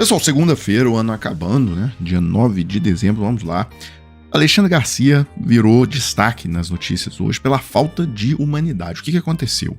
Pessoal, segunda-feira, o ano acabando, né? Dia 9 de dezembro, vamos lá. Alexandre Garcia virou destaque nas notícias hoje pela falta de humanidade. O que aconteceu?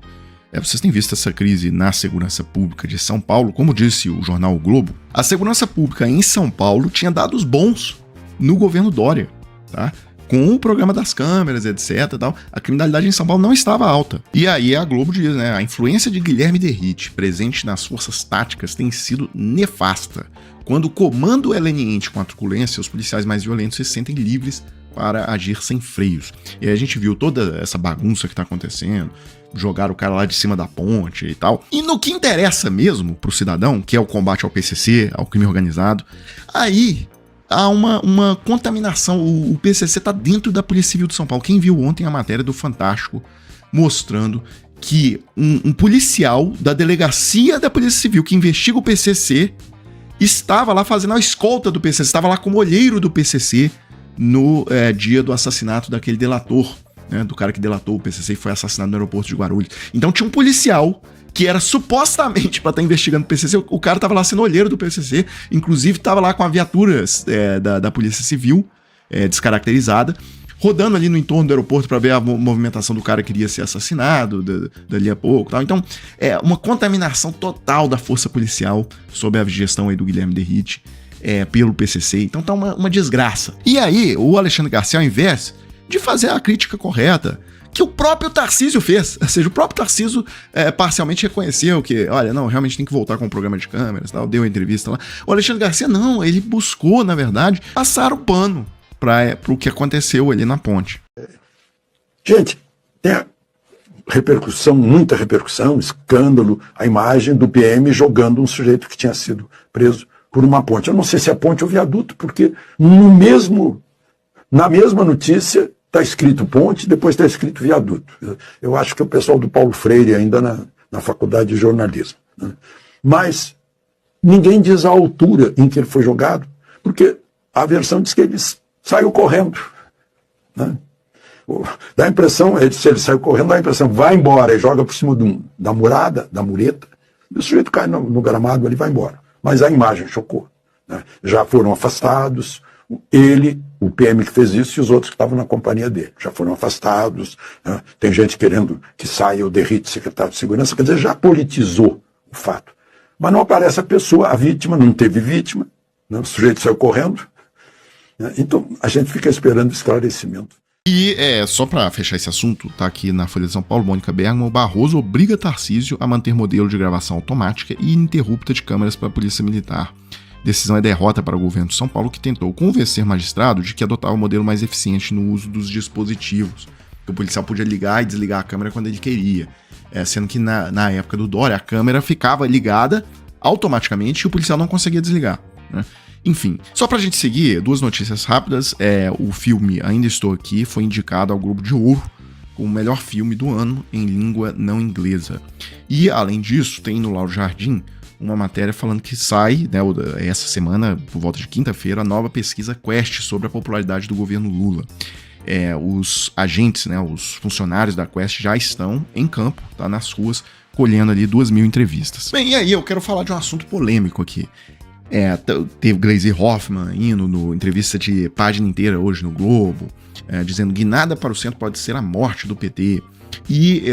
Vocês têm visto essa crise na segurança pública de São Paulo. Como disse o jornal O Globo, a segurança pública em São Paulo tinha dados bons no governo Dória, tá? Com o programa das câmeras, etc. Tal, a criminalidade em São Paulo não estava alta. E aí a Globo diz, né? A influência de Guilherme Derrite presente nas forças táticas tem sido nefasta. Quando o comando é leniente com a truculência, os policiais mais violentos se sentem livres para agir sem freios. E aí a gente viu toda essa bagunça que está acontecendo, jogar o cara lá de cima da ponte e tal. E no que interessa mesmo pro cidadão, que é o combate ao PCC, ao crime organizado, aí há uma contaminação. O PCC está dentro da Polícia Civil de São Paulo. Quem viu ontem a matéria do Fantástico mostrando que um policial da delegacia da Polícia Civil que investiga o PCC estava lá fazendo a escolta do PCC, estava lá como olheiro do PCC no dia do assassinato daquele delator, né, do cara que delatou o PCC e foi assassinado no aeroporto de Guarulhos. Então tinha um policial que era supostamente para estar investigando o PCC, o cara estava lá sendo olheiro do PCC, inclusive estava lá com a viatura da Polícia Civil descaracterizada, rodando ali no entorno do aeroporto para ver a movimentação do cara que iria ser assassinado dali a pouco. Tal. Então, uma contaminação total da força policial sob a gestão aí do Guilherme Derrite pelo PCC. Então tá uma desgraça. E aí, o Alexandre Garcia, ao invés de fazer a crítica correta, que o próprio Tarcísio fez, ou seja, o próprio Tarcísio parcialmente reconheceu que, olha, não, realmente tem que voltar com o programa de câmeras, tal, deu a entrevista lá. O Alexandre Garcia não, ele buscou, na verdade, passar o pano para o que aconteceu ali na ponte. Gente, tem repercussão, muita repercussão, escândalo, a imagem do PM jogando um sujeito que tinha sido preso por uma ponte. Eu não sei se é ponte ou viaduto, porque na mesma notícia está escrito ponte, depois está escrito viaduto. Eu acho que é o pessoal do Paulo Freire ainda na faculdade de jornalismo. Né? Mas ninguém diz a altura em que ele foi jogado, porque a versão diz que ele saiu correndo. Né? Dá a impressão, se ele saiu correndo, dá a impressão, vai embora e joga por cima da murada, da mureta, e o sujeito cai no gramado, ele vai embora. Mas a imagem chocou. Né? Já foram afastados, ele, o PM que fez isso, e os outros que estavam na companhia dele. Já foram afastados, né? Tem gente querendo que saia o Derrite, secretário de Segurança, quer dizer, já politizou o fato. Mas não aparece a pessoa, a vítima, não teve vítima, né? O sujeito saiu correndo. Então, a gente fica esperando esclarecimento. E só para fechar esse assunto, tá aqui na Folha de São Paulo, Mônica Bergman, o Barroso obriga Tarcísio a manter modelo de gravação automática e ininterrupta de câmeras para a Polícia Militar. Decisão é derrota para o governo de São Paulo, que tentou convencer magistrado de que adotava um modelo mais eficiente no uso dos dispositivos. Que o policial podia ligar e desligar a câmera quando ele queria. Sendo que na época do Dória, a câmera ficava ligada automaticamente e o policial não conseguia desligar, né? Enfim, só pra gente seguir, duas notícias rápidas. O filme Ainda Estou Aqui foi indicado ao Globo de Ouro como o melhor filme do ano em língua não inglesa. E, além disso, tem no Lauro Jardim uma matéria falando que sai, né, essa semana, por volta de quinta-feira, a nova pesquisa Quest sobre a popularidade do governo Lula. Os agentes, né, os funcionários da Quest já estão em campo, tá, nas ruas, colhendo ali 2.000 entrevistas. Bem, e aí eu quero falar de um assunto polêmico aqui. Teve Gleisi Hoffmann indo no entrevista de página inteira hoje no Globo, dizendo que nada para o centro pode ser a morte do PT. E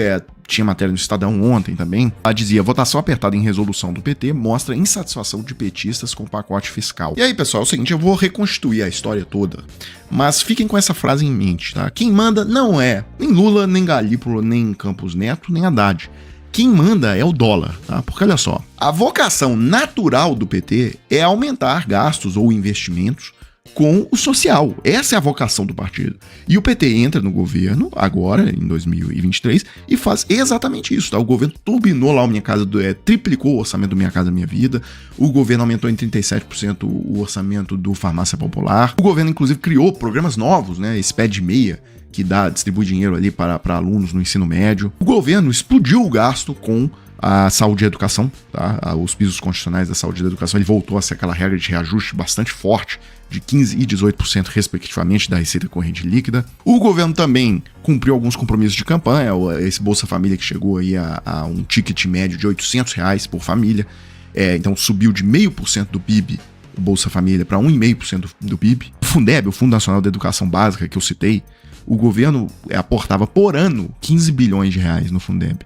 tinha matéria no Estadão ontem também. Ela dizia: votação apertada em resolução do PT mostra insatisfação de petistas com o pacote fiscal. E aí, pessoal, é o seguinte, eu vou reconstruir a história toda, mas fiquem com essa frase em mente, tá? Quem manda não é nem Lula, nem Galípolo, nem Campos Neto, nem Haddad. Quem manda é o dólar, tá? Porque olha só, a vocação natural do PT é aumentar gastos ou investimentos com o social. Essa é a vocação do partido. E o PT entra no governo, agora, em 2023, e faz exatamente isso, tá? O governo turbinou lá o Minha Casa, triplicou o orçamento do Minha Casa Minha Vida, o governo aumentou em 37% o orçamento do Farmácia Popular, o governo, inclusive, criou programas novos, né? Esse pé de meia, que distribui dinheiro ali para alunos no ensino médio. O governo explodiu o gasto com a saúde e a educação, tá? Os pisos constitucionais da saúde e da educação, ele voltou a ser aquela regra de reajuste bastante forte, de 15% e 18% respectivamente da receita corrente líquida. O governo também cumpriu alguns compromissos de campanha, esse Bolsa Família que chegou aí a um ticket médio de R$800 por família. Então subiu de 0,5% do PIB, o Bolsa Família, para 1,5% do PIB. O Fundeb, o Fundo Nacional de Educação Básica, que eu citei, o governo aportava por ano 15 bilhões de reais no Fundeb.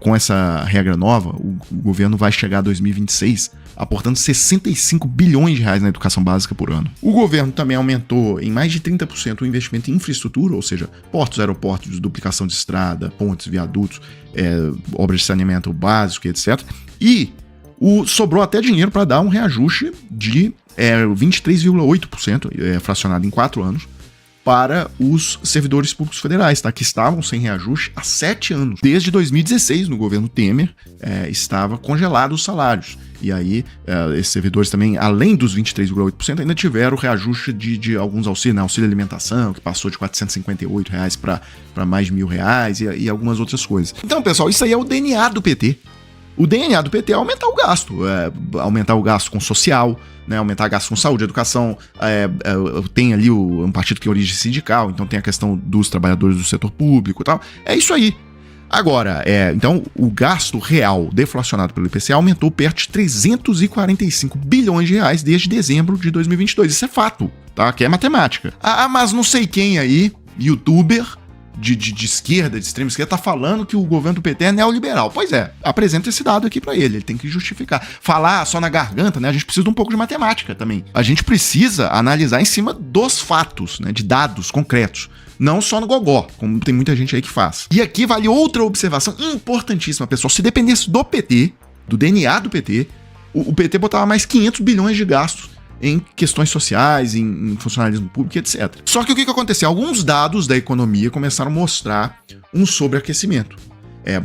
Com essa regra nova, o governo vai chegar a 2026 aportando 65 bilhões de reais na educação básica por ano. O governo também aumentou em mais de 30% o investimento em infraestrutura, ou seja, portos, aeroportos, duplicação de estrada, pontes, viadutos, obras de saneamento básico, etc. E sobrou até dinheiro para dar um reajuste de 23,8%, fracionado em 4 anos, para os servidores públicos federais, tá? Que estavam sem reajuste há 7 anos. Desde 2016, no governo Temer, estava congelado os salários. E aí, esses servidores também, além dos 23,8%, ainda tiveram o reajuste de alguns auxílios, né? Auxílio alimentação, que passou de R$ 458 para mais de R$ 1.000 e algumas outras coisas. Então, pessoal, isso aí é o DNA do PT. O DNA do PT é aumentar o gasto com social, né, aumentar gasto com saúde, educação. Tem ali um partido que tem origem sindical, então tem a questão dos trabalhadores do setor público e tal. É isso aí. Agora, então, o gasto real deflacionado pelo IPCA aumentou perto de 345 bilhões de reais desde dezembro de 2022. Isso é fato, tá? Que é matemática. Mas não sei quem aí, youtuber de esquerda, de extrema esquerda, tá falando que o governo do PT é neoliberal. Pois é, apresenta esse dado aqui pra ele tem que justificar. Falar só na garganta, né? A gente precisa de um pouco de matemática também. A gente precisa analisar em cima dos fatos, né? De dados concretos. Não só no gogó, como tem muita gente aí que faz. E aqui vale outra observação importantíssima, pessoal. Se dependesse do PT, do DNA do PT, o PT botava mais 500 bilhões de gastos em questões sociais, em funcionalismo público, etc. Só que o que aconteceu? Alguns dados da economia começaram a mostrar um sobreaquecimento.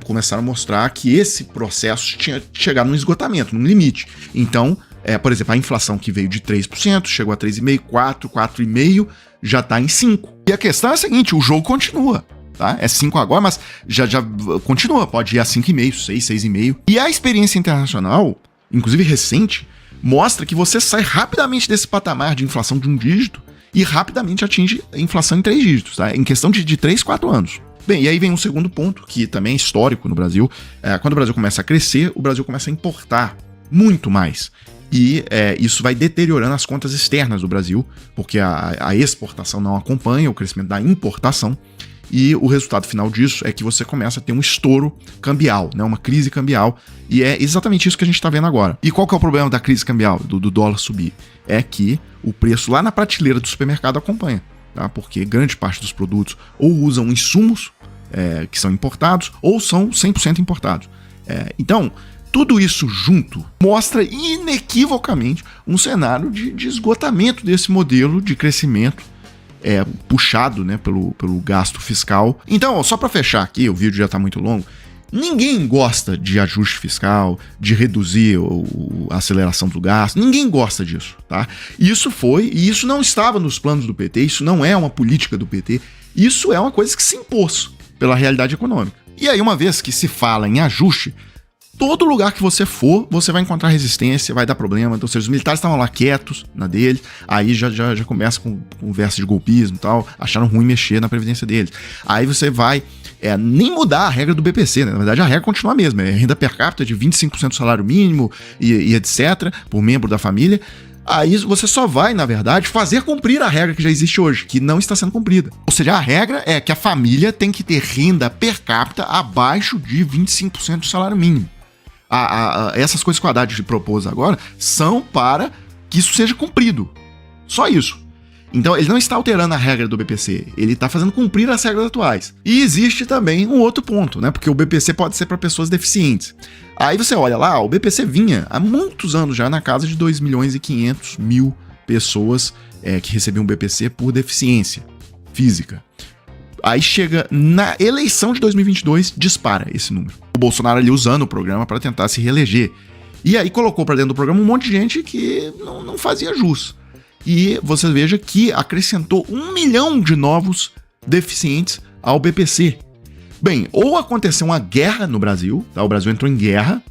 Começaram a mostrar que esse processo tinha chegado num esgotamento, num limite. Então, por exemplo, a inflação que veio de 3%, chegou a 3,5%, 4%, 4,5%, já está em 5%. E a questão é a seguinte, o jogo continua. Tá? É 5 agora, mas já continua, pode ir a 5,5%, 6%, 6,5%. E a experiência internacional, inclusive recente, mostra que você sai rapidamente desse patamar de inflação de 1 dígito e rapidamente atinge a inflação em 3 dígitos, tá? Em questão de 3, 4 anos. Bem, e aí vem um segundo ponto, que também é histórico no Brasil. Quando o Brasil começa a crescer, o Brasil começa a importar muito mais. E isso vai deteriorando as contas externas do Brasil, porque a exportação não acompanha o crescimento da importação. E o resultado final disso é que você começa a ter um estouro cambial, né? Uma crise cambial. E é exatamente isso que a gente está vendo agora. E qual que é o problema da crise cambial, do dólar subir? É que o preço lá na prateleira do supermercado acompanha, tá? Porque grande parte dos produtos ou usam insumos que são importados ou são 100% importados. Então, tudo isso junto mostra inequivocamente um cenário de esgotamento desse modelo de crescimento puxado, né, pelo gasto fiscal. Então, só para fechar aqui, o vídeo já está muito longo, ninguém gosta de ajuste fiscal, de reduzir a aceleração do gasto, ninguém gosta disso, tá? E isso não estava nos planos do PT, isso não é uma política do PT, isso é uma coisa que se impôs pela realidade econômica. E aí, uma vez que se fala em ajuste, todo lugar que você for, você vai encontrar resistência, vai dar problema. Então, ou seja, os militares estavam lá quietos na deles, aí já começa com conversa de golpismo e tal, acharam ruim mexer na previdência deles. Aí você vai nem mudar a regra do BPC, né? Na verdade, a regra continua a mesma, renda per capita de 25% do salário mínimo e etc., por membro da família. Aí você só vai, na verdade, fazer cumprir a regra que já existe hoje, que não está sendo cumprida. Ou seja, a regra é que a família tem que ter renda per capita abaixo de 25% do salário mínimo. Essas coisas que o Haddad propôs agora são para que isso seja cumprido. Só isso. Então, ele não está alterando a regra do BPC, ele está fazendo cumprir as regras atuais. E existe também um outro ponto, né? Porque o BPC pode ser para pessoas deficientes. Aí você olha lá, o BPC vinha há muitos anos já na casa de 2.500.000 pessoas que recebiam o BPC por deficiência física. Aí chega na eleição de 2022, dispara esse número. O Bolsonaro ali usando o programa para tentar se reeleger. E aí colocou para dentro do programa um monte de gente que não fazia jus. E você veja que acrescentou 1 milhão de novos deficientes ao BPC. Bem, ou aconteceu uma guerra no Brasil, tá? O Brasil entrou em guerra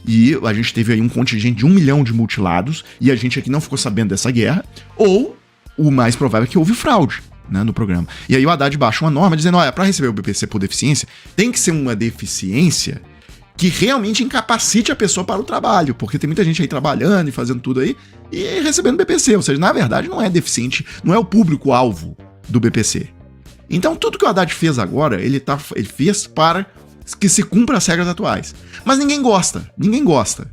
e a gente teve aí um contingente de 1 milhão de mutilados e a gente aqui não ficou sabendo dessa guerra, ou o mais provável é que houve fraude, né, no programa. E aí o Haddad baixa uma norma dizendo, olha, para receber o BPC por deficiência, tem que ser uma deficiência que realmente incapacite a pessoa para o trabalho, porque tem muita gente aí trabalhando e fazendo tudo aí e recebendo BPC, ou seja, na verdade não é deficiente, não é o público-alvo do BPC. Então tudo que o Haddad fez agora, ele fez para que se cumpra as regras atuais. Mas ninguém gosta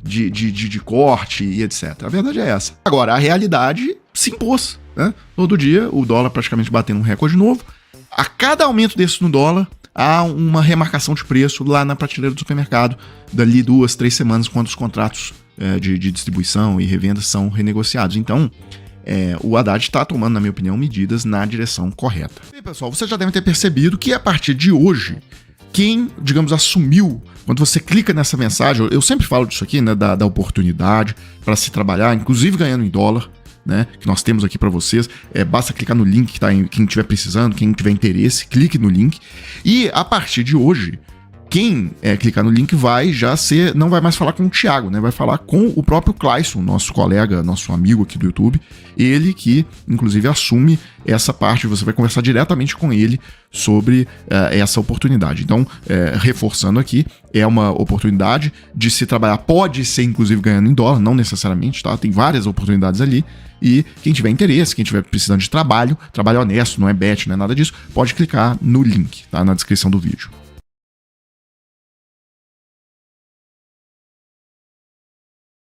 de corte e etc. A verdade é essa. Agora, a realidade se impôs, né? Todo dia o dólar praticamente batendo um recorde novo. A cada aumento desse no dólar, há uma remarcação de preço lá na prateleira do supermercado, dali 2, 3 semanas, quando os contratos de distribuição e revenda são renegociados. Então, o Haddad está tomando, na minha opinião, medidas na direção correta. E, pessoal, você já deve ter percebido que a partir de hoje, quem, digamos, assumiu, quando você clica nessa mensagem, eu sempre falo disso aqui, né, da oportunidade para se trabalhar, inclusive ganhando em dólar, né, que nós temos aqui para vocês. Basta clicar no link que tá aí, quem estiver precisando, quem tiver interesse, clique no link. E a partir de hoje, quem clicar no link não vai mais falar com o Thiago, né? Vai falar com o próprio Clayson, nosso colega, nosso amigo aqui do YouTube. Ele que, inclusive, assume essa parte. Você vai conversar diretamente com ele sobre essa oportunidade. Então, reforçando aqui, é uma oportunidade de se trabalhar. Pode ser, inclusive, ganhando em dólar, não necessariamente, tá? Tem várias oportunidades ali. E quem tiver interesse, quem tiver precisando de trabalho honesto, não é bet, não é nada disso, pode clicar no link, tá? Na descrição do vídeo.